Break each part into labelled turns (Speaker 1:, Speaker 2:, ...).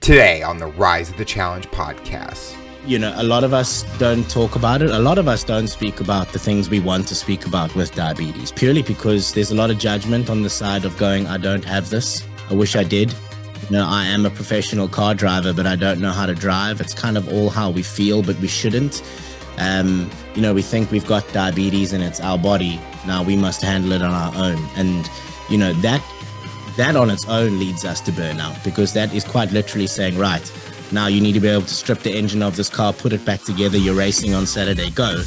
Speaker 1: Today on the Rise of the Challenge podcast.
Speaker 2: You know, a lot of us don't talk about it. A lot of us don't speak about the things we want to speak about with diabetes, purely because there's a lot of judgment on the side of going, I don't have this. I wish I did. You know, I am a professional car driver, but I don't know how to drive. It's kind of all how we feel, but we shouldn't. You know, we think we've got diabetes and it's our body. Now we must handle it on our own. And, you know, that on its own leads us to burnout, because that is quite literally saying, right, now you need to be able to strip the engine of this car, put it back together, you're racing on Saturday, go.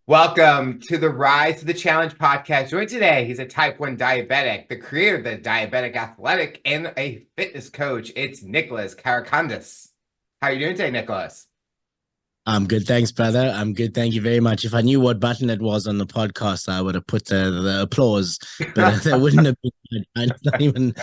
Speaker 1: Welcome to the Rise of the Challenge podcast. Joined today, he's a type 1 diabetic, the creator of the Diabetic Athletic, and a fitness coach. It's Nicholas Caracandas. How are you doing today, Nicholas?
Speaker 2: I'm good, thanks, brother. I'm good, thank you very much. If I knew what button it was on the podcast, I would have put the applause, but that wouldn't have been good.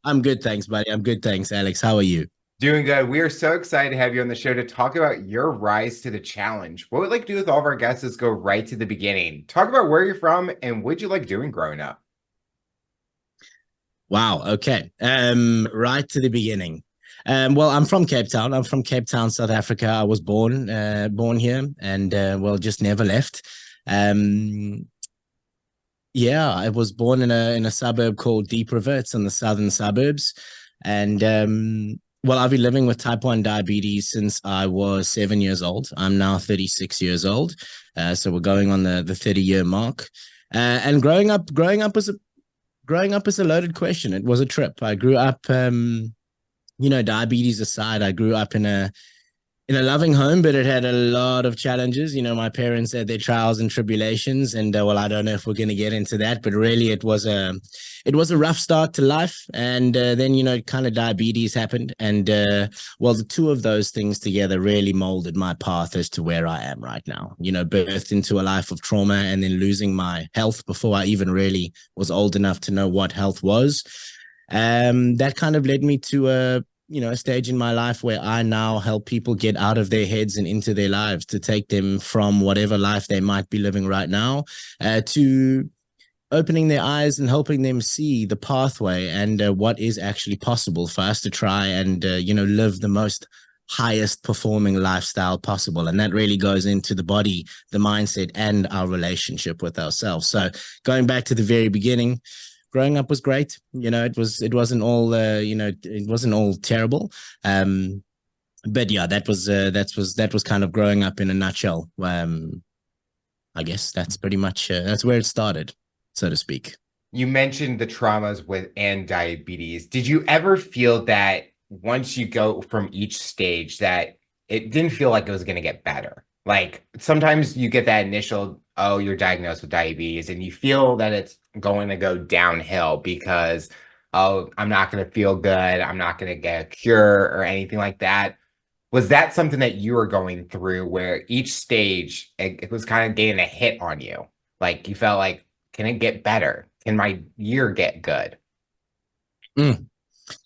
Speaker 2: I'm good, thanks, buddy. I'm good, thanks, Alex. How are you?
Speaker 1: Doing good. We are so excited to have you on the show to talk about your rise to the challenge. What we'd like to do with all of our guests is go right to the beginning. Talk about where you're from and what you like doing growing up.
Speaker 2: Wow, okay. Right to the beginning. Well, I'm from Cape Town. I'm from Cape Town, South Africa. I was born here and, just never left. Yeah, I was born in a suburb called Deep River. It's in the southern suburbs. And, I've been living with type 1 diabetes since I was 7 years old. I'm now 36 years old. So we're going on the 30-year mark. And growing up is a loaded question. It was a trip. I grew up, diabetes aside, I grew up in a loving home, but it had a lot of challenges. You know, my parents had their trials and tribulations, and I don't know if we're going to get into that, but really it was a rough start to life. And then, kind of diabetes happened. And the two of those things together really molded my path as to where I am right now. You know, birthed into a life of trauma and then losing my health before I even really was old enough to know what health was. That kind of led me to a stage in my life where I now help people get out of their heads and into their lives, to take them from whatever life they might be living right now, to opening their eyes and helping them see the pathway and what is actually possible for us to try and, live the most highest performing lifestyle possible. And that really goes into the body, the mindset, and our relationship with ourselves. So going back to the very beginning, growing up was great. You know, it wasn't all it wasn't all terrible. But yeah, that was kind of growing up in a nutshell. I guess that's pretty much that's where it started, so to speak.
Speaker 1: You mentioned the traumas and diabetes. Did you ever feel that once you go from each stage that it didn't feel like it was going to get better? Like sometimes you get that initial, oh, you're diagnosed with diabetes, and you feel that it's going to go downhill because, oh, I'm not going to feel good. I'm not going to get a cure or anything like that. Was that something that you were going through where each stage, it was kind of getting a hit on you? Like you felt like, can it get better? Can my year get good?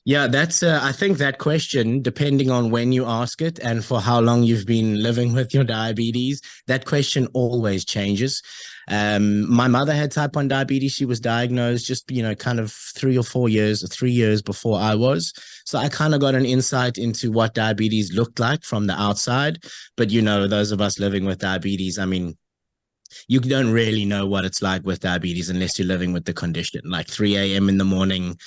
Speaker 2: Yeah, that's I think that question, depending on when you ask it and for how long you've been living with your diabetes, that question always changes. My mother had type 1 diabetes. She was diagnosed just, kind of 3 years before I was. So I kind of got an insight into what diabetes looked like from the outside. But, those of us living with diabetes, I mean, you don't really know what it's like with diabetes unless you're living with the condition. Like 3 a.m. in the morning,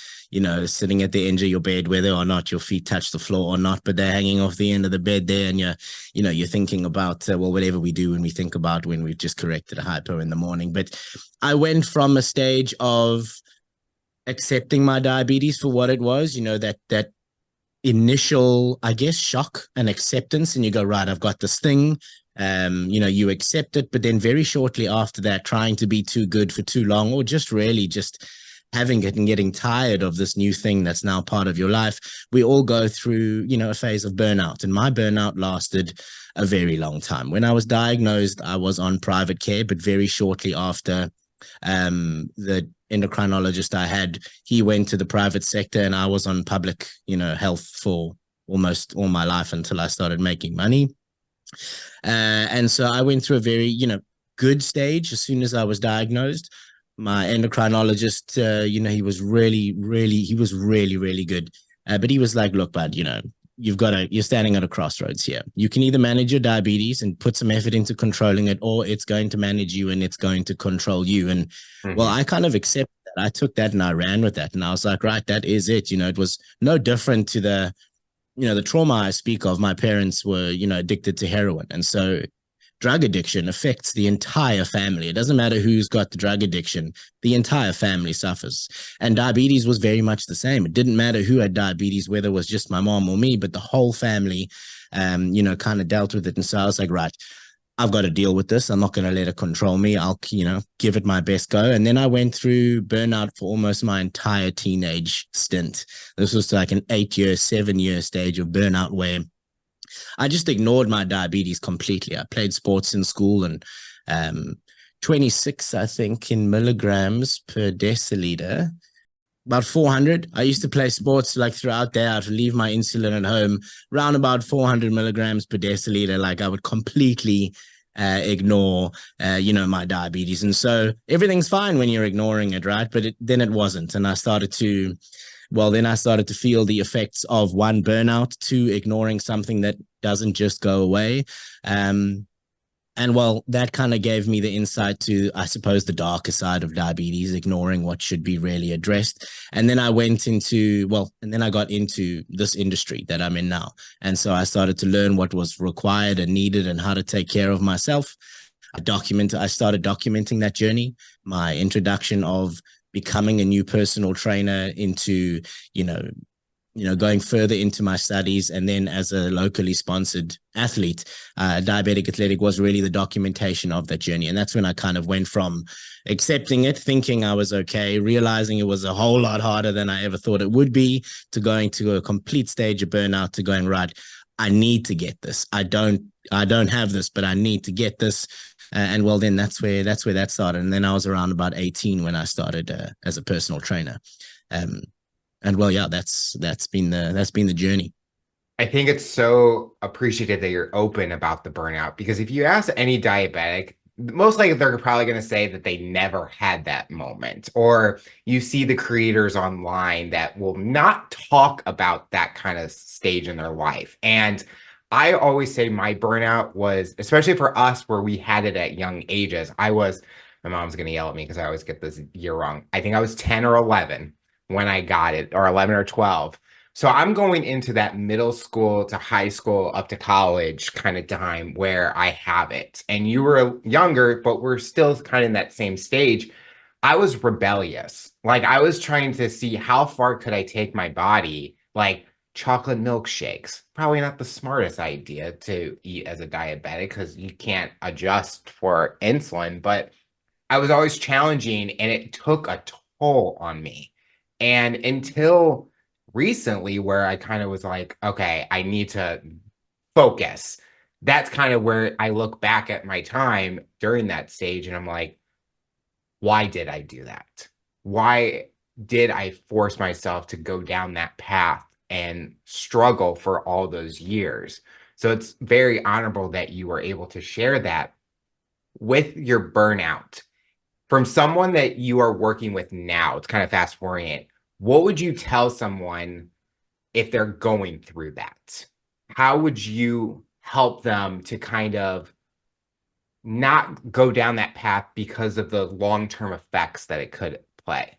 Speaker 2: sitting at the edge of your bed, whether or not your feet touch the floor or not, but they're hanging off the end of the bed there. And you're thinking about, whatever we do when we think about when we've just corrected a hypo in the morning. But I went from a stage of accepting my diabetes for what it was, that initial, I guess, shock and acceptance. And you go, right, I've got this thing. You accept it, but then very shortly after that, trying to be too good for too long, or just really just having it and getting tired of this new thing that's now part of your life. We all go through, a phase of burnout, and my burnout lasted a very long time. When I was diagnosed, I was on private care, but very shortly after, the endocrinologist I had, he went to the private sector, and I was on public, health for almost all my life until I started making money. And so I went through a very, good stage as soon as I was diagnosed. My endocrinologist, he was really, really good. But he was like, look, bud, you're standing at a crossroads here. You can either manage your diabetes and put some effort into controlling it, or it's going to manage you and it's going to control you. And well,
Speaker 1: Hmm.
Speaker 2: I kind of accepted that. I took that and I ran with that. And I was like, right, that is it. It was no different to the trauma I speak of. My parents were, addicted to heroin. And so drug addiction affects the entire family. It doesn't matter who's got the drug addiction, the entire family suffers. And diabetes was very much the same. It didn't matter who had diabetes, whether it was just my mom or me, but the whole family, kind of dealt with it. And so I was like, right, I've got to deal with this. I'm not going to let it control me. I'll, give it my best go. And then I went through burnout for almost my entire teenage stint. This was like an 8-year, 7-year stage of burnout where I just ignored my diabetes completely. I played sports in school and 26, I think, in milligrams per deciliter, about 400. I used to play sports like throughout there. I'd leave my insulin at home, around about 400 milligrams per deciliter. Like I would completely ignore, my diabetes. And so everything's fine when you're ignoring it, right? But then it wasn't. And then I started to feel the effects of one, burnout, two, ignoring something that doesn't just go away. Um, and well, that kind of gave me the insight to, I suppose, the darker side of diabetes, ignoring what should be really addressed. And then I got into this industry that I'm in now. And so I started to learn what was required and needed and how to take care of myself. I started documenting that journey, my introduction of becoming a new personal trainer into, you know, going further into my studies. And then as a locally sponsored athlete, Diabetic Athletic was really the documentation of that journey. And that's when I kind of went from accepting it, thinking I was okay, realizing it was a whole lot harder than I ever thought it would be, to going to a complete stage of burnout, to going, right, I need to get this. I don't have this, but I need to get this. And well, then that's where that started. And then I was around about 18 when I started as a personal trainer. Um, and well, yeah, that's been the journey.
Speaker 1: I think it's so appreciative that you're open about the burnout because if you ask any diabetic, most likely they're probably going to say that they never had that moment. Or you see the creators online that will not talk about that kind of stage in their life. And I always say my burnout was, especially for us where we had it at young ages, my mom's going to yell at me because I always get this year wrong. I think I was 10 or 11 when I got it, or 11 or 12. So I'm going into that middle school to high school up to college kind of time where I have it. And you were younger, but we're still kind of in that same stage. I was rebellious. Like I was trying to see how far could I take my body, like chocolate milkshakes. Probably not the smartest idea to eat as a diabetic because you can't adjust for insulin, but I was always challenging and it took a toll on me. And until recently, where I kind of was like, okay, I need to focus. That's kind of where I look back at my time during that stage and I'm like, why did I do that? Why did I force myself to go down that path and struggle for all those years? So it's very honorable that you were able to share that with your burnout from someone that you are working with now. It's kind of fast forwarding. What would you tell someone if they're going through that? How would you help them to kind of not go down that path because of the long-term effects that it could play?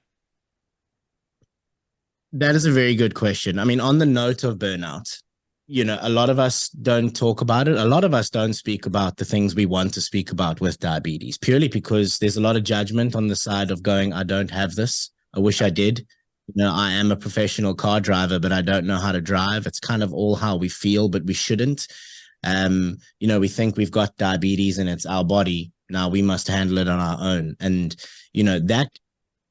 Speaker 2: That is a very good question. I mean, on the note of burnout, a lot of us don't talk about it. A lot of us don't speak about the things we want to speak about with diabetes, purely because there's a lot of judgment on the side of going, I don't have this. I wish I did. I am a professional car driver, but I don't know how to drive. It's kind of all how we feel, but we shouldn't. We think we've got diabetes and it's our body. Now we must handle it on our own. And,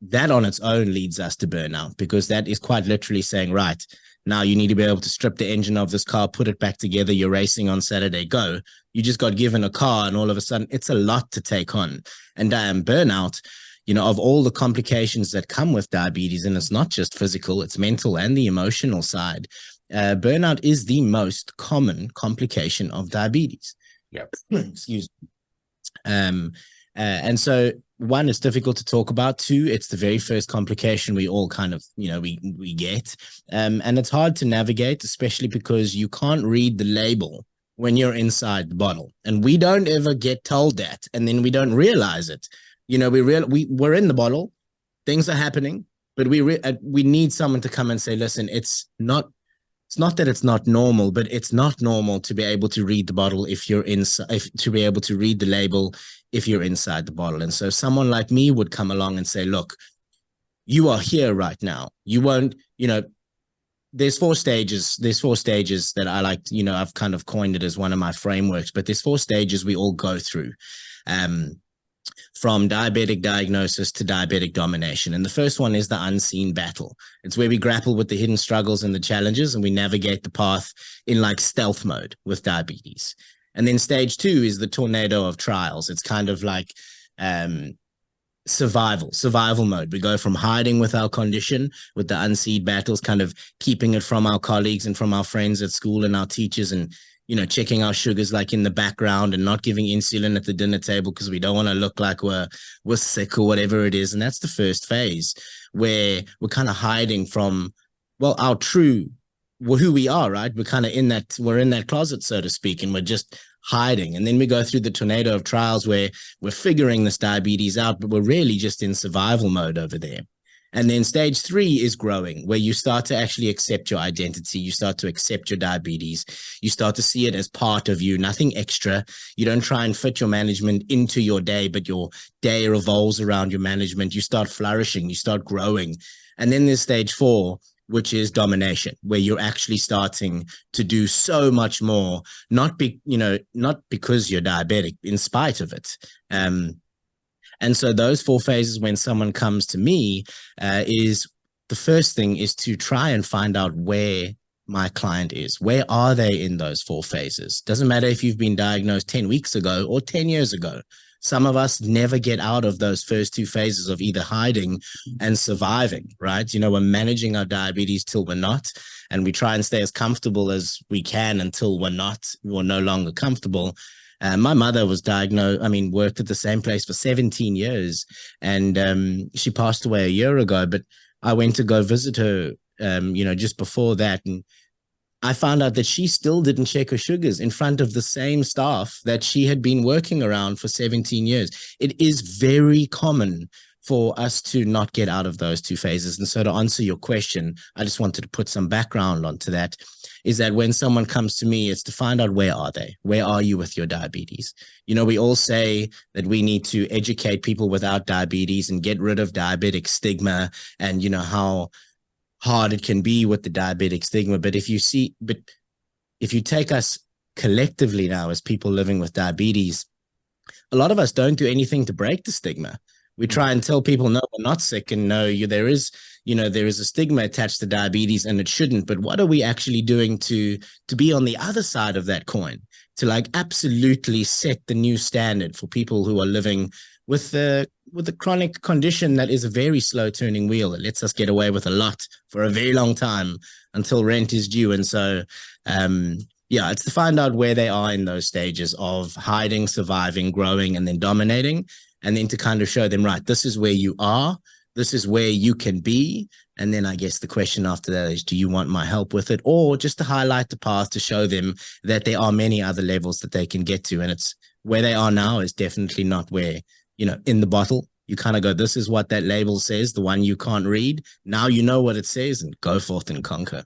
Speaker 2: that on its own leads us to burnout, because that is quite literally saying, right, now you need to be able to strip the engine of this car, put it back together. You're racing on Saturday, go. You just got given a car and all of a sudden it's a lot to take on. And burnout, of all the complications that come with diabetes, and it's not just physical, it's mental and the emotional side. Burnout is the most common complication of diabetes.
Speaker 1: Yep.
Speaker 2: Excuse me. And so one, it's difficult to talk about. Two, it's the very first complication we all kind of, we get. And it's hard to navigate, especially because you can't read the label when you're inside the bottle. And we don't ever get told that. And then we don't realize it. We're in the bottle, things are happening, but we need someone to come and say, listen, it's not that it's not normal, but it's not normal to be able to read the bottle if you're inside, to be able to read the label if you're inside the bottle. And so someone like me would come along and say, look, you are here right now. You won't, there's four stages. There's four stages that I like, I've kind of coined it as one of my frameworks, but there's four stages we all go through. From diabetic diagnosis to diabetic domination. And the first one is the unseen battle. It's where we grapple with the hidden struggles and the challenges, and we navigate the path in like stealth mode with diabetes. And then stage two is the tornado of trials. It's kind of like survival mode. We go from hiding with our condition, with the unseen battles, kind of keeping it from our colleagues and from our friends at school and our teachers, and checking our sugars like in the background and not giving insulin at the dinner table because we don't want to look like we're sick or whatever it is. And that's the first phase where we're kind of hiding from, well, our true, who we are, right? We're in that closet, so to speak, and we're just hiding. And then we go through the tornado of trials where we're figuring this diabetes out, but we're really just in survival mode over there. And then stage three is growing, where you start to actually accept your identity. You start to accept your diabetes. You start to see it as part of you, nothing extra. You don't try and fit your management into your day, but your day revolves around your management. You start flourishing, you start growing. And then there's stage four, which is domination, where you're actually starting to do so much more, not because you're diabetic, in spite of it. And so those four phases, when someone comes to me, is the first thing is to try and find out where my client is. Where are they in those four phases? Doesn't matter if you've been diagnosed 10 weeks ago or 10 years ago. Some of us never get out of those first two phases of either hiding and surviving, right? We're managing our diabetes till we're not, and we try and stay as comfortable as we can until we're no longer comfortable. My mother was worked at the same place for 17 years, and she passed away a year ago, but I went to go visit her, just before that, and I found out that she still didn't check her sugars in front of the same staff that she had been working around for 17 years. It is very common for us to not get out of those two phases. And so to answer your question, I just wanted to put some background onto that, is that when someone comes to me, it's to find out, where are they? Where are you with your diabetes? We all say that we need to educate people without diabetes and get rid of diabetic stigma, and how hard it can be with the diabetic stigma. But if you take us collectively now as people living with diabetes, a lot of us don't do anything to break the stigma. We try and tell people, no, we're not sick, and no, there is a stigma attached to diabetes, and it shouldn't. But what are we actually doing to be on the other side of that coin, to like absolutely set the new standard for people who are living with the chronic condition that is a very slow turning wheel. It lets us get away with a lot for a very long time until rent is due. And so, it's to find out where they are in those stages of hiding, surviving, growing, and then dominating. And then to kind of show them, right, this is where you are, this is where you can be. And then I guess the question after that is, do you want my help with it? Or just to highlight the path to show them that there are many other levels that they can get to. And it's where they are now is definitely not where, in the bottle, you kind of go, this is what that label says, the one you can't read. Now you know what it says, and go forth and conquer.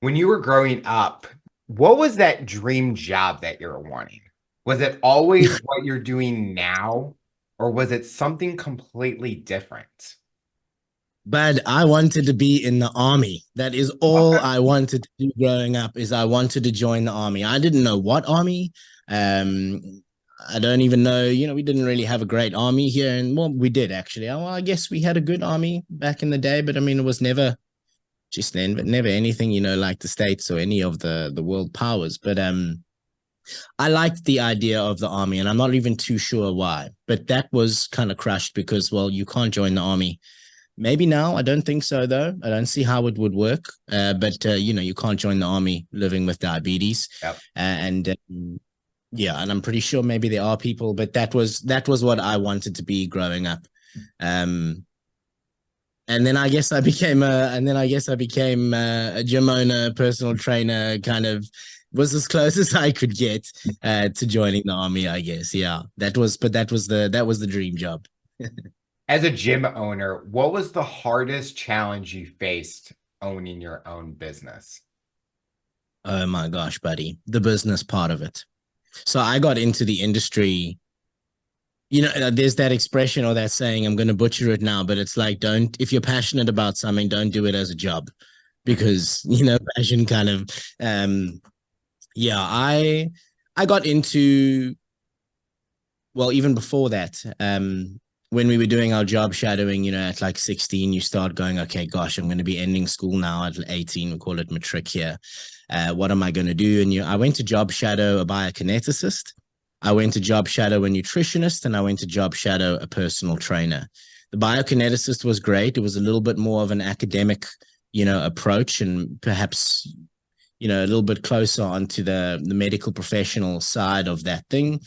Speaker 1: When you were growing up, what was that dream job that you were wanting? Was it always what you're doing now? Or was it something completely different?
Speaker 2: But I wanted to be in the army. That is all I wanted to do growing up, is I wanted to join the army. I didn't know what army. I don't even know, we didn't really have a great army here. And well, we did actually. Well, I guess we had a good army back in the day, but it was never anything, like the States or any of the world powers. But I liked the idea of the army, and I'm not even too sure why, but that was kind of crushed because, well, you can't join the army. Maybe now, I don't think so, though. I don't see how it would work. But you can't join the army living with diabetes.
Speaker 1: Yep.
Speaker 2: And Yeah, and I'm pretty sure maybe there are people, but that was what I wanted to be growing up. Um, and then I guess I became a gym owner, personal trainer, kind of was as close as I could get to joining the army, I guess. Yeah, that was the dream job.
Speaker 1: As a gym owner, what was the hardest challenge you faced owning your own business?
Speaker 2: Oh my gosh, buddy, the business part of it. So I got into the industry. There's that expression or that saying, I'm going to butcher it now, but it's like, don't, if you're passionate about something, don't do it as a job
Speaker 1: Mhm.
Speaker 2: because, passion kind of, um, yeah, I got into, well, even before that, when we were doing our job shadowing, at like 16, you start going, okay, gosh, I'm going to be ending school now at 18. We call it matric here. What am I going to do? And I went to job shadow a biokineticist. I went to job shadow a nutritionist, and I went to job shadow a personal trainer. The biokineticist was great. It was a little bit more of an academic, approach, and perhaps a little bit closer onto the medical professional side of that thing.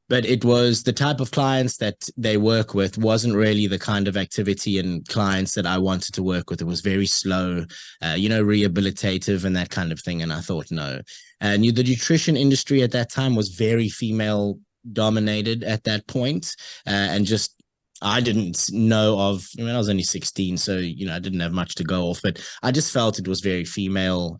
Speaker 2: But it was the type of clients that they work with wasn't really the kind of activity and clients that I wanted to work with. It was very slow, rehabilitative and that kind of thing. And I thought, no. And the nutrition industry at that time was very female dominated at that point, and just I didn't know of. I mean, I was only 16, so I didn't have much to go off. But I just felt it was very female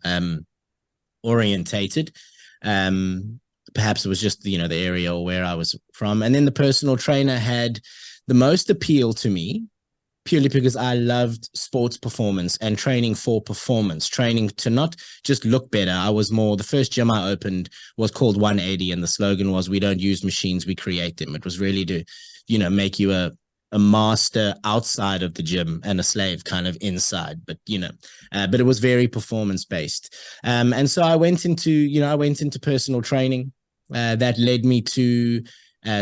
Speaker 2: orientated. Um, Perhaps it was just the area or where I was from, and then the personal trainer had the most appeal to me purely because I loved sports performance and training for performance, training to not just look better. I was more, the first gym I opened was called 180, and the slogan was, we don't use machines, we create them. It was really to, make you a master outside of the gym and a slave kind of inside, but it was very performance based. And so I went into personal training. That led me to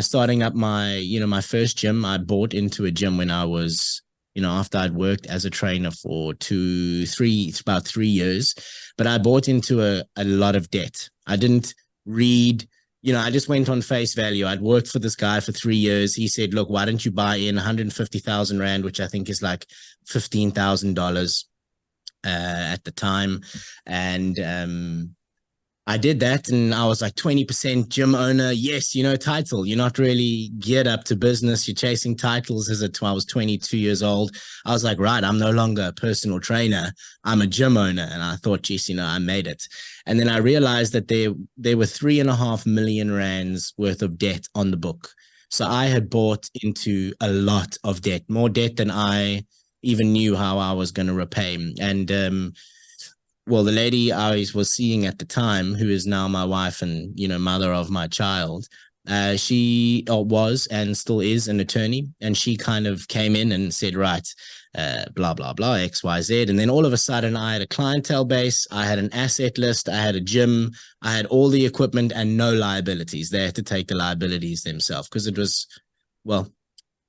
Speaker 2: starting up my first gym. I bought into a gym when I was after I'd worked as a trainer for about 3 years, but I bought into a lot of debt. I didn't read, I just went on face value. I'd worked for this guy for 3 years. He said, look, why don't you buy in 150,000 Rand, which I think is like $15,000 at the time. And I did that and I was like 20% gym owner. Yes, title. You're not really geared up to business. You're chasing titles I was 22 years old. I was like, right, I'm no longer a personal trainer. I'm a gym owner. And I thought, geez, I made it. And then I realized that there were 3.5 million Rands worth of debt on the book. So I had bought into a lot of debt, more debt than I even knew how I was going to repay. And well, the lady I was seeing at the time, who is now my wife and mother of my child, she was and still is an attorney, and she kind of came in and said, right, blah blah blah, X Y Z, and then all of a sudden, I had a clientele base, I had an asset list, I had a gym, I had all the equipment and no liabilities. They had to take the liabilities themselves because it was, well,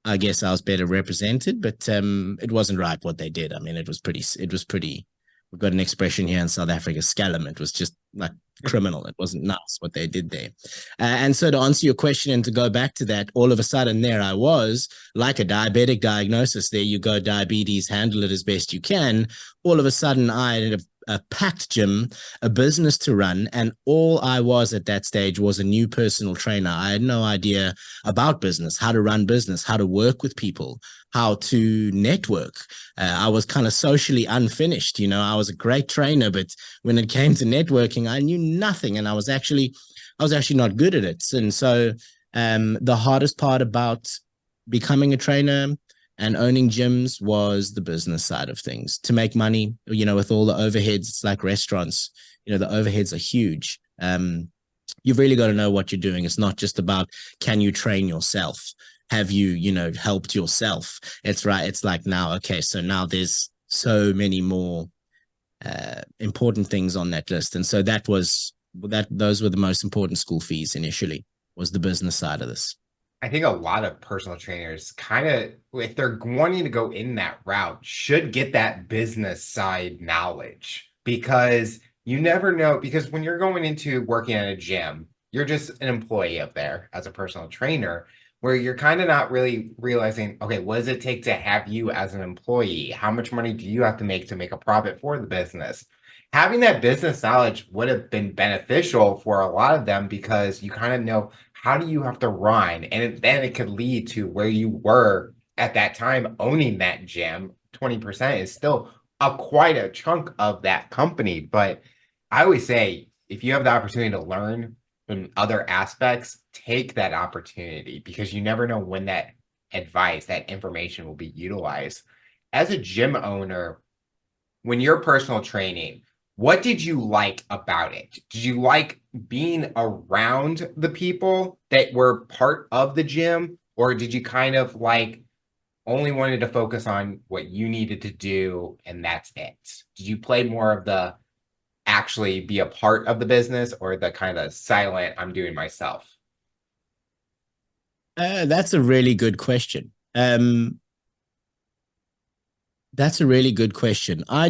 Speaker 2: I guess I was better represented, but it wasn't right what they did. I mean, it was pretty. We've got an expression here in South Africa, scallum. It was just like criminal. It wasn't nice what they did there. And so to answer your question and to go back to that, all of a sudden there I was, like a diabetic diagnosis. There you go, diabetes, handle it as best you can. All of a sudden I had a packed gym, a business to run, and all I was at that stage was a new personal trainer. I had no idea about business, how to run business, how to work with people, how to network. I was kind of socially unfinished. I was a great trainer, but when it came to networking, I knew nothing, and I was actually not good at it. And so, the hardest part about becoming a trainer and owning gyms was the business side of things. To make money, with all the overheads, it's like restaurants. The overheads are huge. You've really got to know what you're doing. It's not just about, can you train yourself? Have you, helped yourself? It's right. It's like, now, okay, so now there's so many more important things on that list. And so those were the most important school fees initially, was the business side of this.
Speaker 1: I think a lot of personal trainers kind of, if they're wanting to go in that route, should get that business side knowledge because you never know. Because when you're going into working at a gym, You're just an employee up there as a personal trainer, where you're kind of not really realizing, okay, what does it take to have you as an employee? How much money do you have to make a profit for the business? Having that business knowledge would have been beneficial for a lot of them because you kind of know how do you have to run, and then it could lead to where you were at that time owning that gym. 20% is still quite a chunk of that company, but I always say if you have the opportunity to learn from other aspects, take that opportunity because you never know when that advice, that information will be utilized. As a gym owner, when you're personal training, what did you like about it? Did you like being around the people that were part of the gym, or did you kind of like only wanted to focus on what you needed to do and that's it? Did you play more of the actually be a part of the business or the kind of silent, I'm doing myself?
Speaker 2: That's a really good question. That's a really good question. I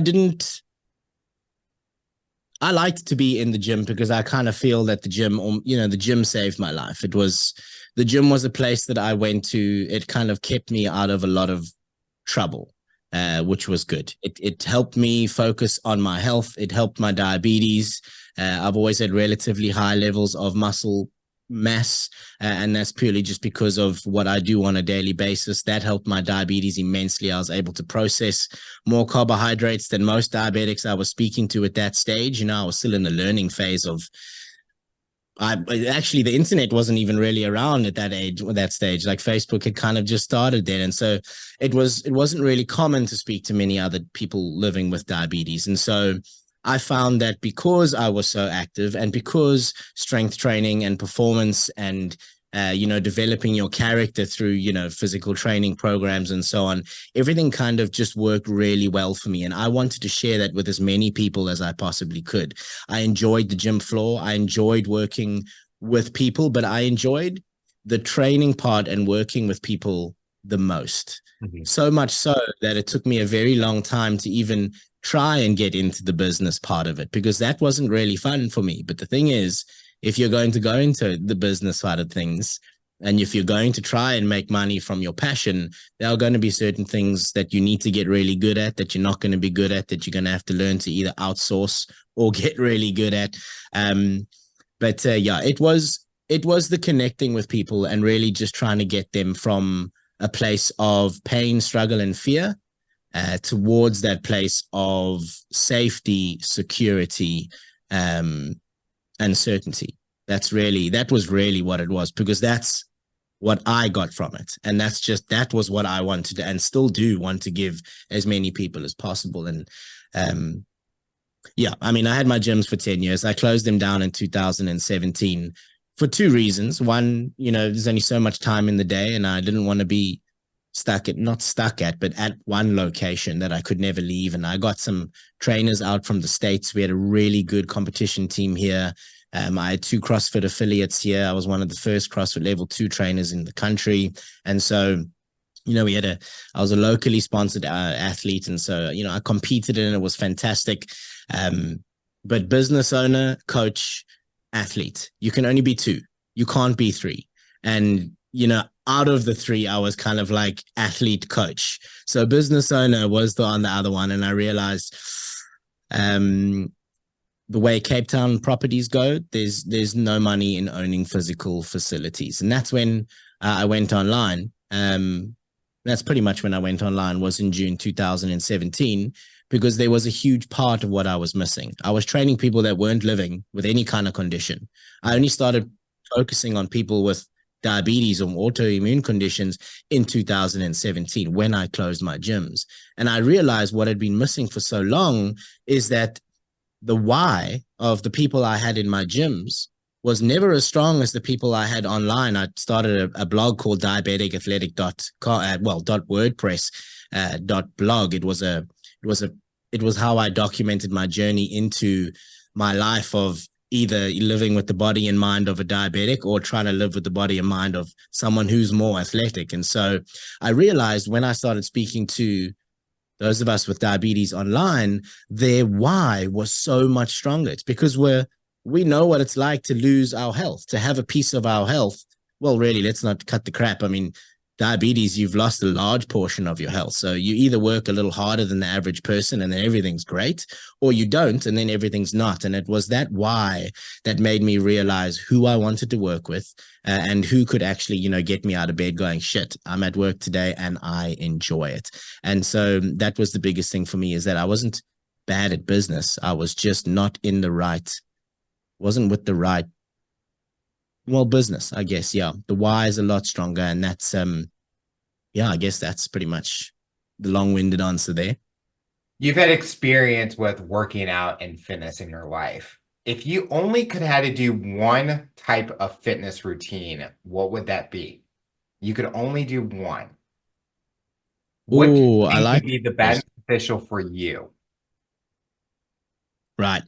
Speaker 2: liked to be in the gym because I kind of feel that the gym, the gym saved my life. The gym was a place that I went to. It kind of kept me out of a lot of trouble, which was good. It helped me focus on my health. It helped my diabetes. I've always had relatively high levels of muscle mass, and that's purely just because of what I do on a daily basis. That helped my diabetes immensely. I was able to process more carbohydrates than most diabetics I was speaking to at that stage. I was still in the learning phase of I actually the internet wasn't even really around at that age, at that stage. Like Facebook had kind of just started then, and so it wasn't really common to speak to many other people living with diabetes. And so I found that because I was so active and because strength training and performance and developing your character through, physical training programs and so on, everything kind of just worked really well for me. And I wanted to share that with as many people as I possibly could. I enjoyed the gym floor. I enjoyed working with people, but I enjoyed the training part and working with people the most.
Speaker 1: Mhm.
Speaker 2: So much so that it took me a very long time to even try and get into the business part of it because that wasn't really fun for me. But the thing is, if you're going to go into the business side of things and if you're going to try and make money from your passion, there are going to be certain things that you need to get really good at that you're not going to be good at, that you're going to have to learn to either outsource or get really good at. But it was the connecting with people and really just trying to get them from a place of pain, struggle, and fear towards that place of safety, security, and certainty. That was really what it was, because that's what I got from it. And that was what I wanted to, and still do want to give as many people as possible. And yeah, I mean, I had my gyms for 10 years. I closed them down in 2017 for two reasons. One, there's only so much time in the day, and I didn't want to be not stuck at, but at one location that I could never leave. And I got some trainers out from the States. We had a really good competition team here. I had two CrossFit affiliates here. I was one of the first CrossFit level 2 trainers in the country. And so, I was a locally sponsored athlete. And so, I competed and it was fantastic. But business owner, coach, athlete, you can only be two. You can't be three. And, out of the three, I was kind of like athlete coach. So business owner was on the other one. And I realized, the way Cape Town properties go, there's no money in owning physical facilities. And that's when I went online. That's pretty much when I went online, was in June 2017, because there was a huge part of what I was missing. I was training people that weren't living with any kind of condition. I only started focusing on people with diabetes or autoimmune conditions in 2017 when I closed my gyms. And I realized what had been missing for so long is that the why of the people I had in my gyms was never as strong as the people I had online. I started a blog called diabeticathletic.wordpress.blog. It was how I documented my journey into my life of either living with the body and mind of a diabetic or trying to live with the body and mind of someone who's more athletic. And so I realized when I started speaking to those of us with diabetes online, their why was so much stronger. It's because we're we know what it's like to lose our health, to have a piece of our health. Well, really, let's not cut the crap. I mean, diabetes, you've lost a large portion of your health. So you either work a little harder than the average person and then everything's great, or you don't and then everything's not. And it was that why that made me realize who I wanted to work with, and who could actually, get me out of bed going, shit, I'm at work today and I enjoy it. And so that was the biggest thing for me, is that I wasn't bad at business. I was just not in the right, wasn't with the right, well, business, I guess. Yeah. The why is a lot stronger. And that's, yeah, I guess that's pretty much the long-winded answer there.
Speaker 1: You've had experience with working out and fitness in your life. If you only could have to do one type of fitness routine, what would that be? You could only do one. What do you
Speaker 2: Oh, I
Speaker 1: think would
Speaker 2: like
Speaker 1: be the
Speaker 2: those.
Speaker 1: beneficial for you?
Speaker 2: Right.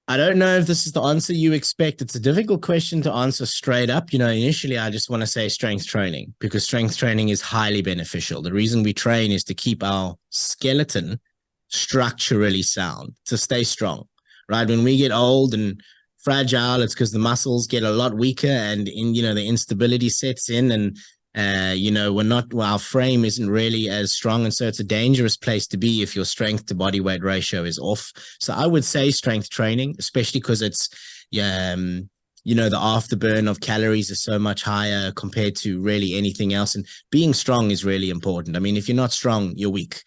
Speaker 2: I don't know if this is the answer you expect. It's a difficult question to answer straight up. Initially, I just want to say strength training, because strength training is highly beneficial. The reason we train is to keep our skeleton structurally sound, to stay strong, right? When we get old and fragile, it's because the muscles get a lot weaker, and the instability sets in, and we're not, well, our frame isn't really as strong. And so it's a dangerous place to be if your strength to body weight ratio is off. So I would say strength training, especially because it's, yeah, the afterburn of calories is so much higher compared to really anything else. And being strong is really important. I mean, if you're not strong, you're weak.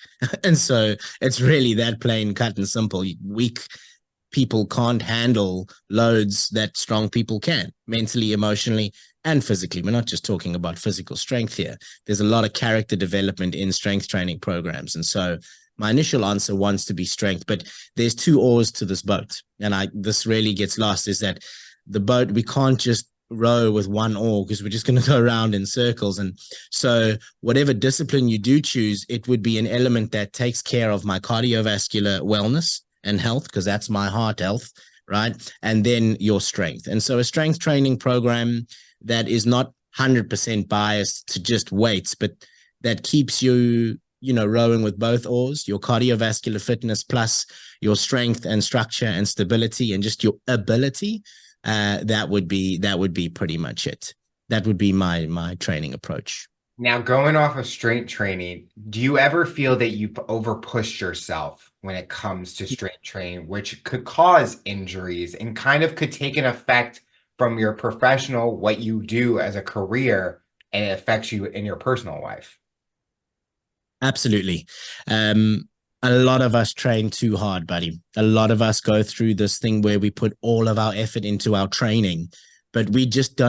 Speaker 2: And so it's really that plain, cut and simple. Weak people can't handle loads that strong people can, mentally, emotionally, and physically. We're not just talking about physical strength here. There's a lot of character development in strength training programs. And so my initial answer wants to be strength, but there's two oars to this boat. And this really gets lost, is that the boat, we can't just row with one oar, because we're just going to go around in circles. And so whatever discipline you do choose, it would be an element that takes care of my cardiovascular wellness and health, because that's my heart health, right? And then your strength. And so a strength training program that is not 100% biased to just weights, but that keeps you, rowing with both oars, your cardiovascular fitness plus your strength and structure and stability and just your ability. That would be pretty much it. That would be my training approach.
Speaker 1: Now, going off of strength training, do you ever feel that you've overpushed yourself when it comes to strength training, which could cause injuries and kind of could take an effect from your professional, what you do as a career, and it affects you in your personal life?
Speaker 2: Absolutely. A lot of us train too hard, buddy. A lot of us go through this thing where we put all of our effort into our training, but we just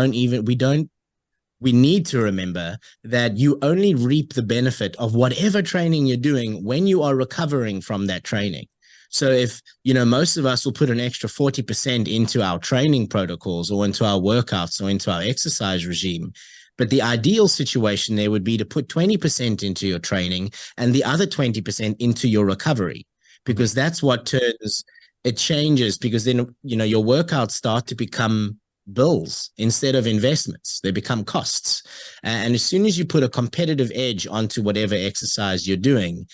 Speaker 2: we need to remember that you only reap the benefit of whatever training you're doing when you are recovering from that training. So if, most of us will put an extra 40% into our training protocols or into our workouts or into our exercise regime. But the ideal situation there would be to put 20% into your training and the other 20% into your recovery, because that's what it changes, because then, your workouts start to become bills instead of investments. They become costs. And as soon as you put a competitive edge onto whatever exercise you're doing,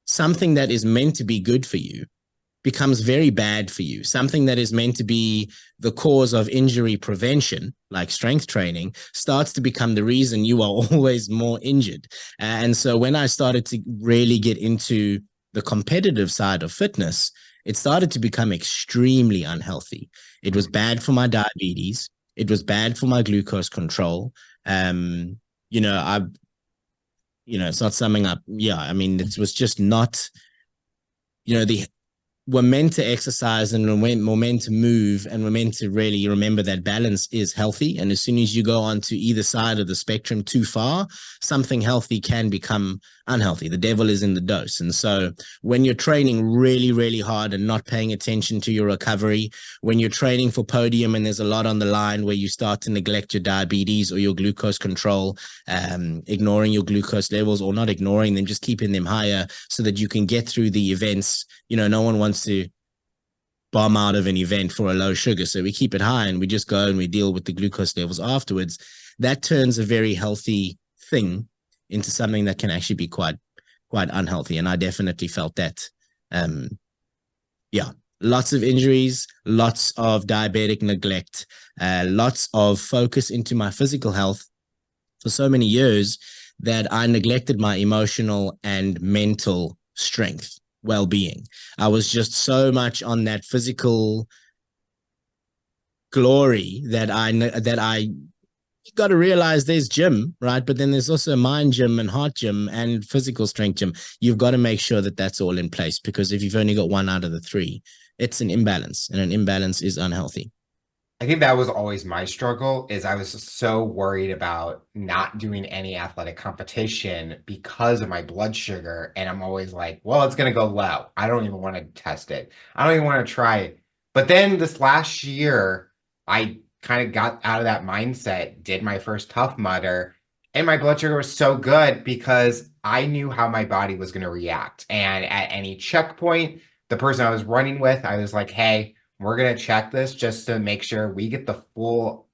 Speaker 2: something that is meant to be good for you becomes very bad for you. Something that is meant to be the cause of injury prevention, like strength training, starts to become the reason you are always more injured. And so when I started to really get into the competitive side of fitness, it started to become extremely unhealthy. It was bad for my diabetes. It was bad for my glucose control. I, it's not summing up. Yeah, I mean, it was just not, the we're meant to exercise and we're meant to move, and we're meant to really remember that balance is healthy. And as soon as you go onto either side of the spectrum too far, something healthy can become unhealthy. The devil is in the dose. And so when you're training really, really hard and not paying attention to your recovery, when you're training for podium and there's a lot on the line, where you start to neglect your diabetes or your glucose control, ignoring your glucose levels, or not ignoring them, just keeping them higher so that you can get through the events. No one wants to bomb out of an event for a low sugar. So we keep it high and we just go and we deal with the glucose levels afterwards. That turns a very healthy thing into something that can actually be quite unhealthy. And I definitely felt that. Yeah, lots of injuries, lots of diabetic neglect, lots of focus into my physical health for so many years that I neglected my emotional and mental strength, well-being. I was just so much on that physical glory that I got to realize there's gym, right? But then there's also mind gym and heart gym and physical strength gym. You've got to make sure that that's all in place, because if you've only got one out of the three, it's an imbalance, and an imbalance is unhealthy.
Speaker 1: I think that was always my struggle is I was so worried about not doing any athletic competition because of my blood sugar. And I'm always like, well, it's going to go low. I don't even want to test it. I don't even want to try it. But then this last year, I kind of got out of that mindset, did my first Tough Mudder, and my blood sugar was so good because I knew how my body was going to react. And at any checkpoint, the person I was running with, I was like, hey, we're gonna check this just to make sure we get the full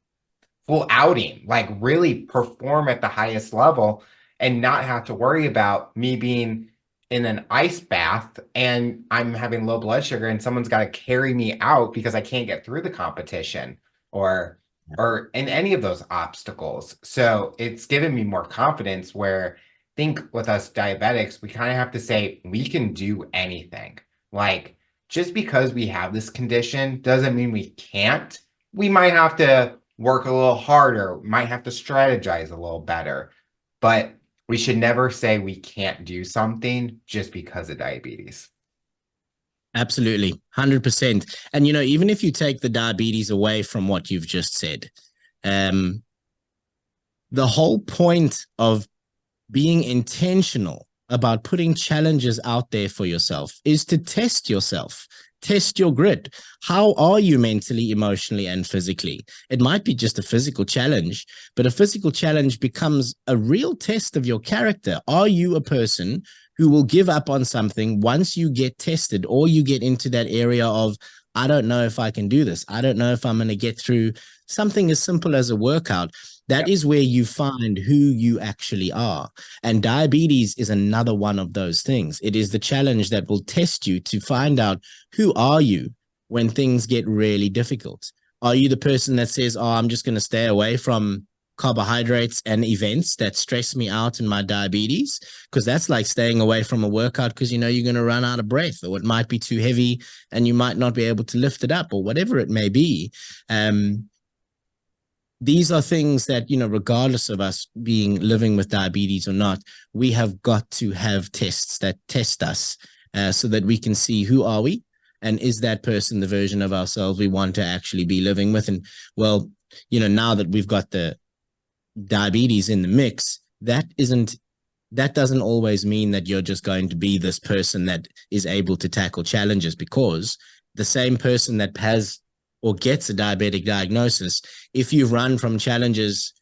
Speaker 1: outing, like really perform at the highest level and not have to worry about me being in an ice bath and I'm having low blood sugar and someone's got to carry me out because I can't get through the competition or or in any of those obstacles. So it's given me more confidence where I think with us diabetics, we kind of have to say we can do anything. Like just because we have this condition doesn't mean we can't. We might have to work a little harder, might have to strategize a little better, but we should never say we can't do something just because of diabetes.
Speaker 2: Absolutely, 100%. And even if you take the diabetes away from what you've just said, um, the whole point of being intentional about putting challenges out there for yourself is to test yourself, test your grit. How are you mentally, emotionally, and physically? It might be just a physical challenge, but a physical challenge becomes a real test of your character. Are you a person who will give up on something once you get tested, or you get into that area of, I don't know if I can do this. I don't know if I'm going to get through something as simple as a workout. That
Speaker 1: Yep.
Speaker 2: is where you find who you actually are. And diabetes is another one of those things. It is the challenge that will test you to find out, who are you when things get really difficult? Are you the person that says, oh, I'm just going to stay away from carbohydrates and events that stress me out in my diabetes? Because that's like staying away from a workout because you're going to run out of breath, or it might be too heavy and you might not be able to lift it up, or whatever it may be. These are things that, regardless of us being living with diabetes or not, we have got to have tests that test us, so that we can see, who are we, and is that person the version of ourselves we want to actually be living with? And well, now that we've got the diabetes in the mix, that doesn't always mean that you're just going to be this person that is able to tackle challenges, because the same person that has or gets a diabetic diagnosis, if you've run from challenges,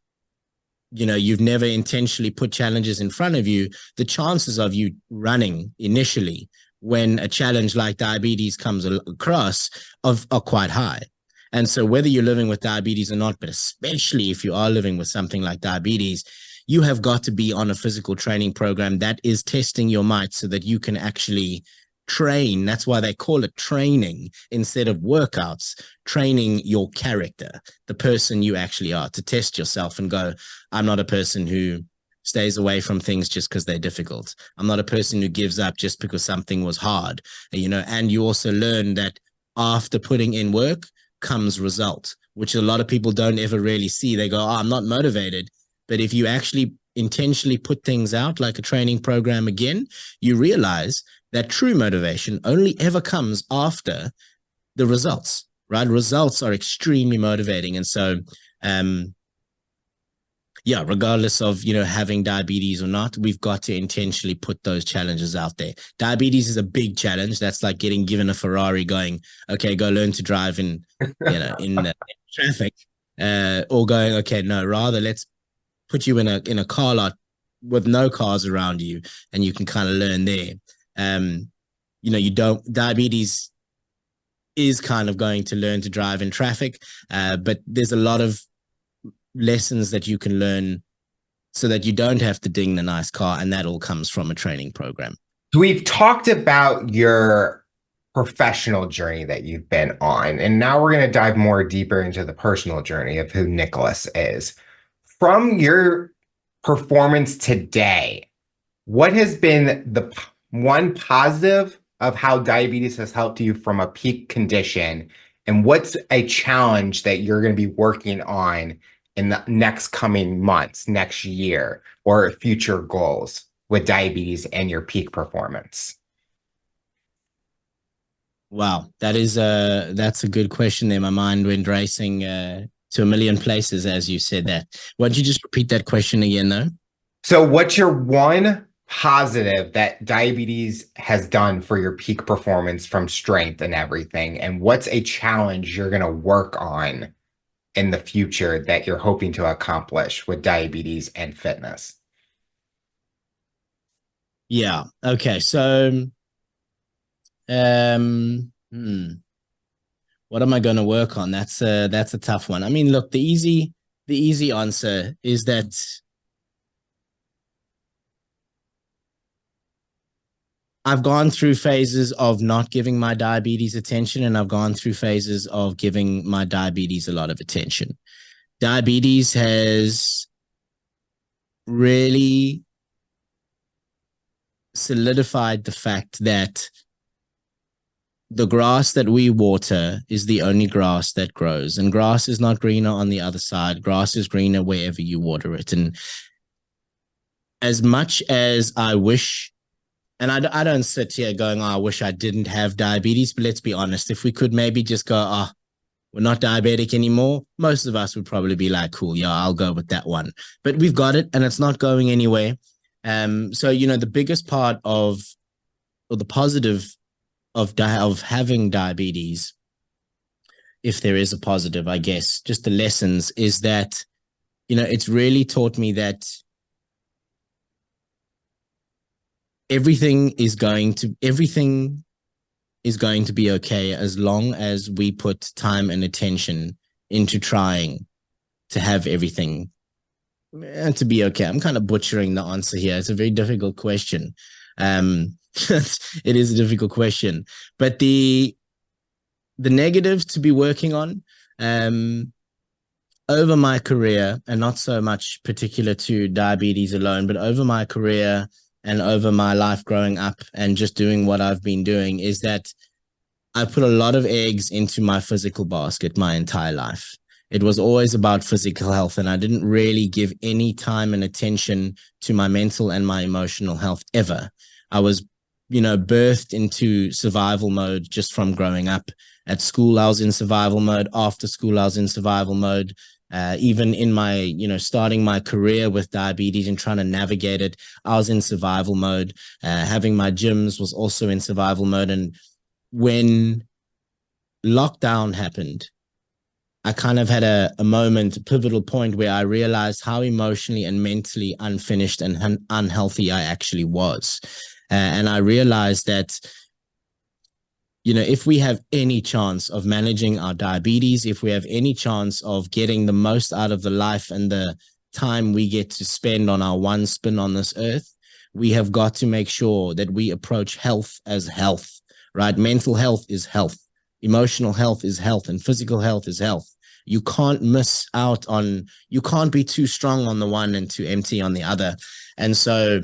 Speaker 2: you've never intentionally put challenges in front of you, the chances of you running initially when a challenge like diabetes comes across are quite high. And so whether you're living with diabetes or not, but especially if you are living with something like diabetes, you have got to be on a physical training program that is testing your might so that you can actually train. That's why they call it training instead of workouts. Training your character, the person you actually are, to test yourself and go, I'm not a person who stays away from things just because they're difficult. I'm not a person who gives up just because something was hard, and you also learn that after putting in work comes result, which a lot of people don't ever really see. They go, oh, I'm not motivated. But if you actually intentionally put things out like a training program again, you realize that true motivation only ever comes after the results, right? Results are extremely motivating. And so, yeah, regardless of, having diabetes or not, we've got to intentionally put those challenges out there. Diabetes is a big challenge. That's like getting given a Ferrari going, okay, go learn to drive in traffic, or going, okay, no, rather let's put you in a car lot with no cars around you, and you can kind of learn there. You don't, diabetes is kind of going to learn to drive in traffic, but there's a lot of lessons that you can learn so that you don't have to ding the nice car, and that all comes from a training program.
Speaker 1: We've talked about your professional journey that you've been on. And now we're going to dive more deeper into the personal journey of who Nicholas is. From your performance today, what has been the one positive of how diabetes has helped you from a peak condition? And what's a challenge that you're going to be working on in the next coming months, next year, or future goals with diabetes and your peak performance?
Speaker 2: Wow, that's a good question there. My mind went racing to a million places as you said that. Why don't you just repeat that question again, though?
Speaker 1: So, what's your one positive that diabetes has done for your peak performance from strength and everything? And what's a challenge you're going to work on in the future that you're hoping to accomplish with diabetes and fitness?
Speaker 2: Yeah. Okay. So, what am I going to work on? That's a tough one. I mean, look, the easy answer is that I've gone through phases of not giving my diabetes attention, and I've gone through phases of giving my diabetes a lot of attention. Diabetes has really solidified the fact that the grass that we water is the only grass that grows, and grass is not greener on the other side. Grass is greener wherever you water it. And as much as I wish, and I don't sit here going, oh, I wish I didn't have diabetes, but let's be honest, if we could maybe just go, oh, we're not diabetic anymore, most of us would probably be like, cool, yeah, I'll go with that one. But we've got it and it's not going anywhere. So, the biggest part of, or the positive of having diabetes, if there is a positive, I guess, just the lessons is that, it's really taught me that everything is going to be okay as long as we put time and attention into trying to have everything to be okay. I'm kind of butchering the answer here. It's a very difficult question. It is a difficult question, but the negatives to be working on over my career, and not so much particular to diabetes alone, but over my career and over my life growing up and just doing what I've been doing, is that I put a lot of eggs into my physical basket my entire life. It was always about physical health, and I didn't really give any time and attention to my mental and my emotional health ever. I was, birthed into survival mode just from growing up. At school, I was in survival mode. After school, I was in survival mode. Even in my, starting my career with diabetes and trying to navigate it, I was in survival mode. Having my gyms was also in survival mode. And when lockdown happened, I kind of had a moment, a pivotal point where I realized how emotionally and mentally unfinished and unhealthy I actually was. And I realized that, if we have any chance of managing our diabetes, if we have any chance of getting the most out of the life and the time we get to spend on our one spin on this earth, we have got to make sure that we approach health as health, right? Mental health is health. Emotional health is health, and physical health is health. You can't miss out on, you can't be too strong on the one and too empty on the other. And so,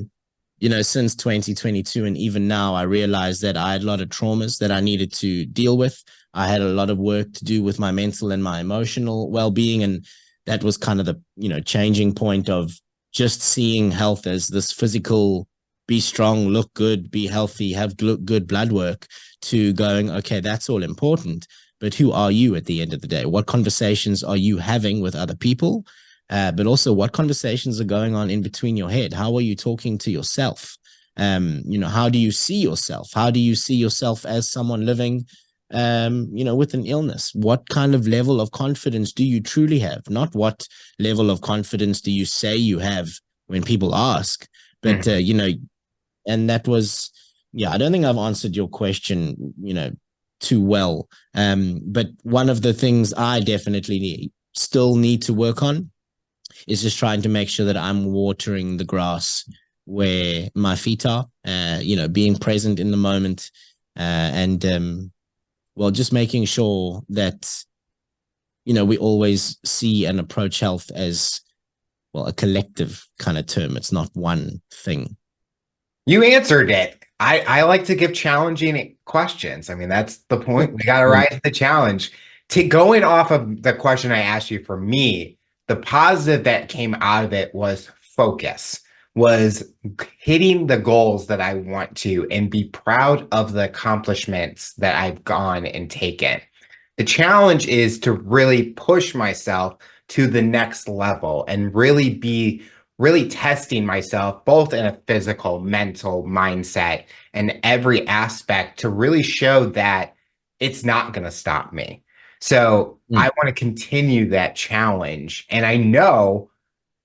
Speaker 2: since 2022 and even now, I realized that I had a lot of traumas that I needed to deal with. I had a lot of work to do with my mental and my emotional well-being. And that was kind of the, changing point of just seeing health as this physical, be strong, look good, be healthy, have good blood work, to going, okay, that's all important. But who are you at the end of the day? What conversations are you having with other people? But also, what conversations are going on in between your head? How are you talking to yourself? How do you see yourself? How do you see yourself as someone living, with an illness? What kind of level of confidence do you truly have? Not what level of confidence do you say you have when people ask, but, and that was, yeah, I don't think I've answered your question, too well. But one of the things I definitely still need to work on is just trying to make sure that I'm watering the grass where my feet are, being present in the moment, and well, just making sure that we always see and approach health as well a collective kind of term. It's not one thing.
Speaker 1: You answered it. I like to give challenging questions. I mean, that's the point. We got to rise to the challenge. To going off of the question I asked you, for me, the positive that came out of it was focus, was hitting the goals that I want to and be proud of the accomplishments that I've gone and taken. The challenge is to really push myself to the next level and really testing myself both in a physical, mental mindset and every aspect to really show that it's not going to stop me. So I
Speaker 2: Mm.
Speaker 1: want to continue that challenge. And I know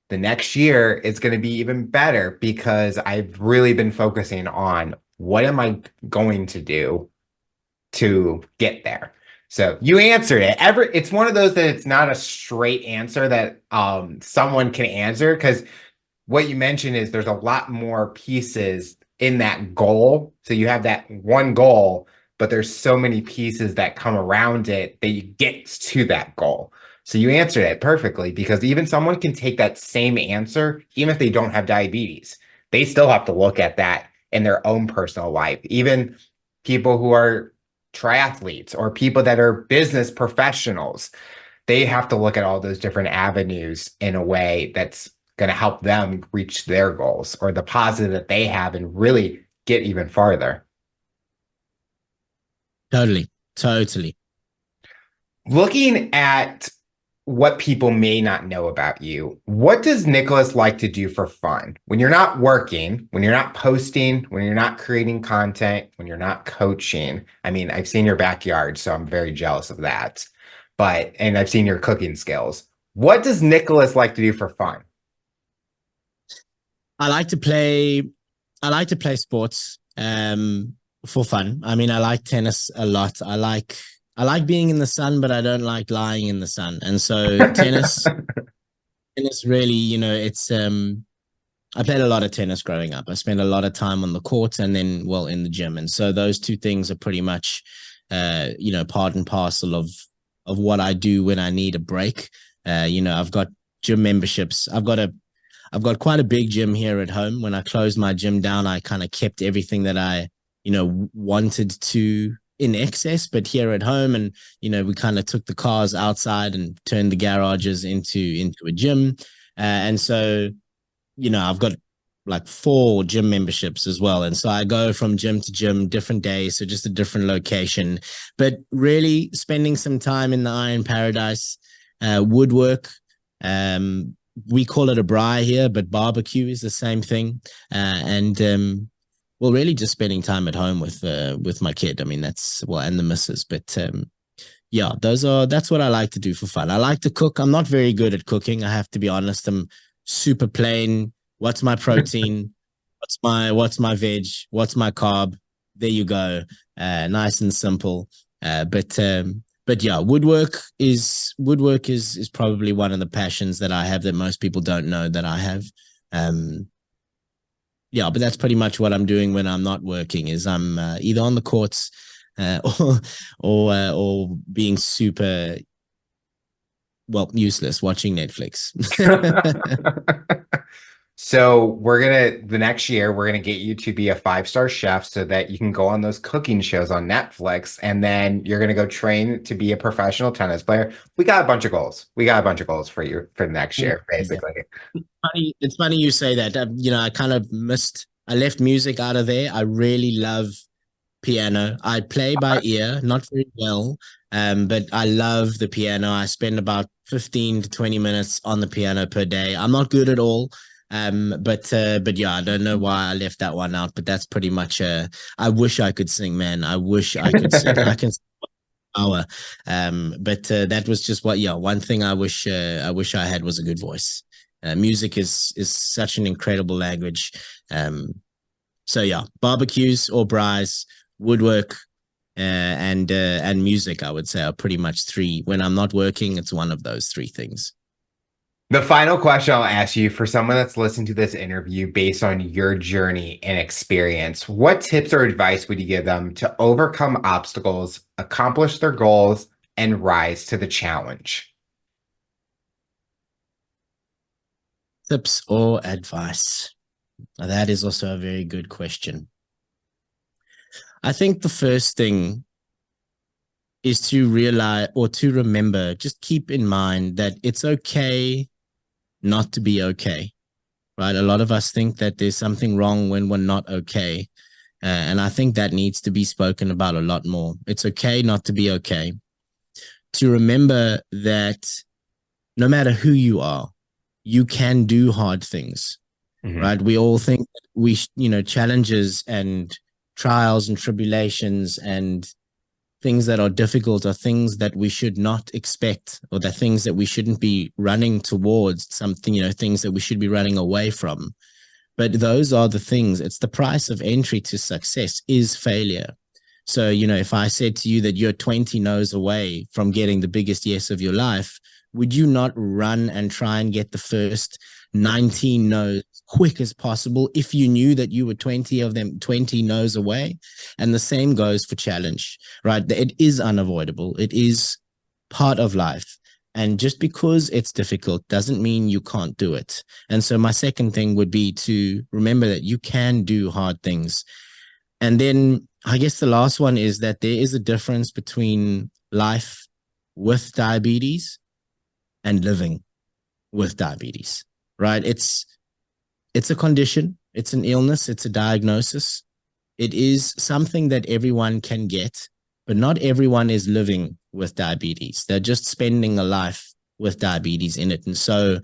Speaker 1: the next year is going to be even better because I've really been focusing on what am I going to do to get there. So you answered it. It's one of those that it's not a straight answer that someone can answer, because what you mentioned is there's a lot more pieces in that goal. So you have that one goal, but there's so many pieces that come around it that you get to that goal. So you answered it perfectly, because even someone can take that same answer, even if they don't have diabetes. They still have to look at that in their own personal life. Even people who are triathletes or people that are business professionals, they have to look at all those different avenues in a way that's going to help them reach their goals or the positive that they have and really get even farther.
Speaker 2: Totally, totally.
Speaker 1: Looking at what people may not know about you, what does Nicholas like to do for fun? When you're not working, when you're not posting, when you're not creating content, when you're not coaching. I mean, I've seen your backyard, so I'm very jealous of that. And I've seen your cooking skills. What does Nicholas like to do for fun?
Speaker 2: I like to play. I like to play sports for fun. I mean, I like tennis a lot. I like being in the sun, but I don't like lying in the sun. And so tennis really, it's I played a lot of tennis growing up. I spent a lot of time on the court and then, well, in the gym. And so those two things are pretty much, part and parcel of what I do when I need a break. I've got gym memberships. I've got quite a big gym here at home. When I closed my gym down, I kind of kept everything that I, wanted to in excess, but here at home, and we kind of took the cars outside and turned the garages into a gym. And so I've got like 4 gym memberships as well. And so I go from gym to gym, different days, so just a different location. But really spending some time in the Iron Paradise, woodwork. We call it a braai here, but barbecue is the same thing. And well, really just spending time at home with my kid. I mean, and the missus. But yeah, that's what I like to do for fun. I like to cook. I'm not very good at cooking. I have to be honest. I'm super plain. What's my protein? What's my veg? What's my carb? There you go. Nice and simple. But yeah, woodwork is probably one of the passions that I have that most people don't know that I have. Um, yeah, but that's pretty much what I'm doing when I'm not working. Is I'm either on the courts, or being super useless watching Netflix.
Speaker 1: So the next year, we're gonna get you to be a 5-star chef so that you can go on those cooking shows on Netflix, and then you're gonna go train to be a professional tennis player. We got a bunch of goals. We got a bunch of goals for you for next year,
Speaker 2: Yeah.
Speaker 1: basically.
Speaker 2: It's funny you say that. I kind of I left music out of there. I really love piano. I play by ear, not very well, but I love the piano. I spend about 15 to 20 minutes on the piano per day. I'm not good at all. But yeah, I don't know why I left that one out, but that's pretty much I wish I could sing, man. I wish I could sing. I can hour. But that was just one thing I wish I had was a good voice. Music is such an incredible language. So yeah, barbecues or braais, woodwork, and music, I would say, are pretty much 3. When I'm not working, it's one of those 3 things.
Speaker 1: The final question I'll ask you for someone that's listening to this interview based on your journey and experience, what tips or advice would you give them to overcome obstacles, accomplish their goals, and rise to the challenge?
Speaker 2: Tips or advice? Now, that is also a very good question. I think the first thing is to realize or to remember, just keep in mind that it's okay not to be okay, right? A lot of us think that there's something wrong when we're not okay. And I think that needs to be spoken about a lot more. It's okay not to be okay. To remember that no matter who you are, you can do hard things,
Speaker 1: Mhm.
Speaker 2: right? We all think challenges and trials and tribulations and things that are difficult are things that we should not expect, or the things that we shouldn't be running towards, something, things that we should be running away from. But those are the things. It's the price of entry to success is failure. So, if I said to you that you're 20 no's away from getting the biggest yes of your life, would you not run and try and get the first 19 no's quick as possible if you knew that you were 20 of them, 20 no's away? And the same goes for challenge, right? It is unavoidable. It is part of life. And just because it's difficult doesn't mean you can't do it. And so my second thing would be to remember that you can do hard things. And then I guess the last one is that there is a difference between life with diabetes and living with diabetes, right? It's a condition, it's an illness, it's a diagnosis. It is something that everyone can get, but not everyone is living with diabetes. They're just spending a life with diabetes in it. And so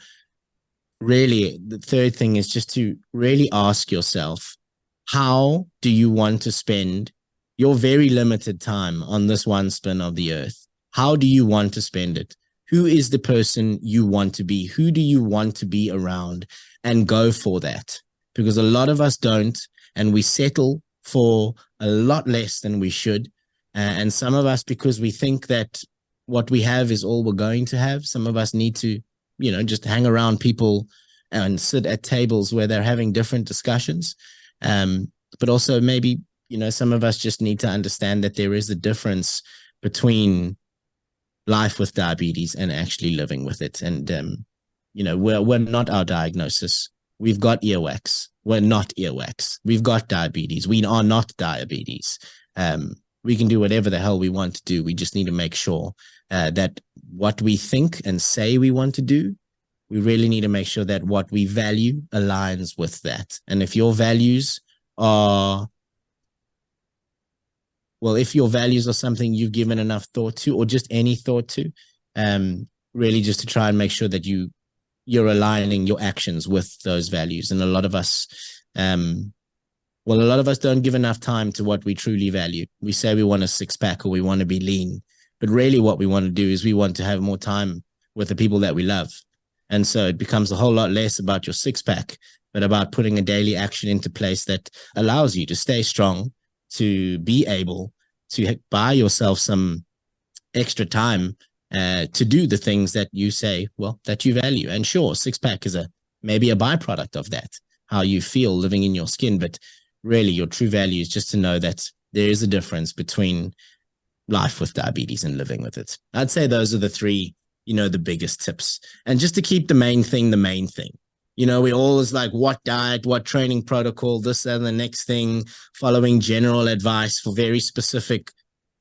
Speaker 2: really the third thing is just to really ask yourself, how do you want to spend your very limited time on this one spin of the earth? How do you want to spend it? Who is the person you want to be? Who do you want to be around? And go for that. Because a lot of us don't, and we settle for a lot less than we should. And some of us, because we think that what we have is all we're going to have, some of us need to, just hang around people and sit at tables where they're having different discussions. But also maybe, some of us just need to understand that there is a difference between life with diabetes and actually living with it. And, we're not our diagnosis. We've got earwax. We're not earwax. We've got diabetes. We are not diabetes. We can do whatever the hell we want to do. We just need to make sure that what we think and say we want to do, we really need to make sure that what we value aligns with that. And if your values are, well, if your values are something you've given enough thought to, or just any thought to, really just to try and make sure that you're aligning your actions with those values. And a lot of us, a lot of us don't give enough time to what we truly value. We say we want a six pack or we want to be lean, but really what we want to do is we want to have more time with the people that we love. And so it becomes a whole lot less about your six pack, but about putting a daily action into place that allows you to stay strong, to be able to buy yourself some extra time to do the things that you say, well, that you value. And sure, six pack is maybe a byproduct of that, how you feel living in your skin. But really, your true value is just to know that there is a difference between life with diabetes and living with it. I'd say those are the three, the biggest tips. And just to keep the main thing, the main thing. We always like what diet, what training protocol, this and the next thing, following general advice for very specific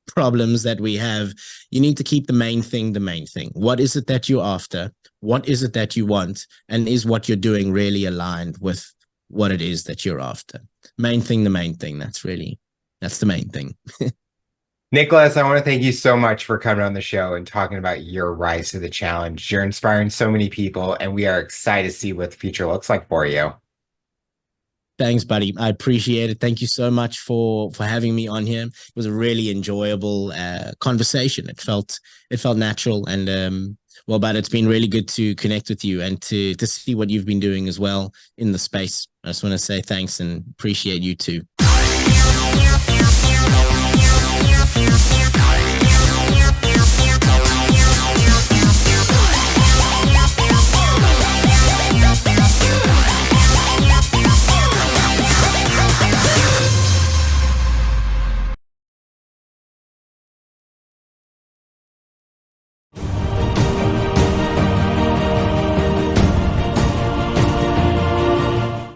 Speaker 2: problems that we have. You need to keep the main thing the main thing. What is it that you're after? What is it that you want? And is what you're doing really aligned with what it is that you're after? Main thing, the main thing. That's the main thing.
Speaker 1: Nicholas, I want to thank you so much for coming on the show and talking about your rise to the challenge. You're inspiring so many people, and we are excited to see what the future looks like for you.
Speaker 2: Thanks, buddy. I appreciate it. Thank you so much for having me on here. It was a really enjoyable conversation. It felt natural, and but it's been really good to connect with you and to see what you've been doing as well in the space. I just want to say thanks and appreciate you too.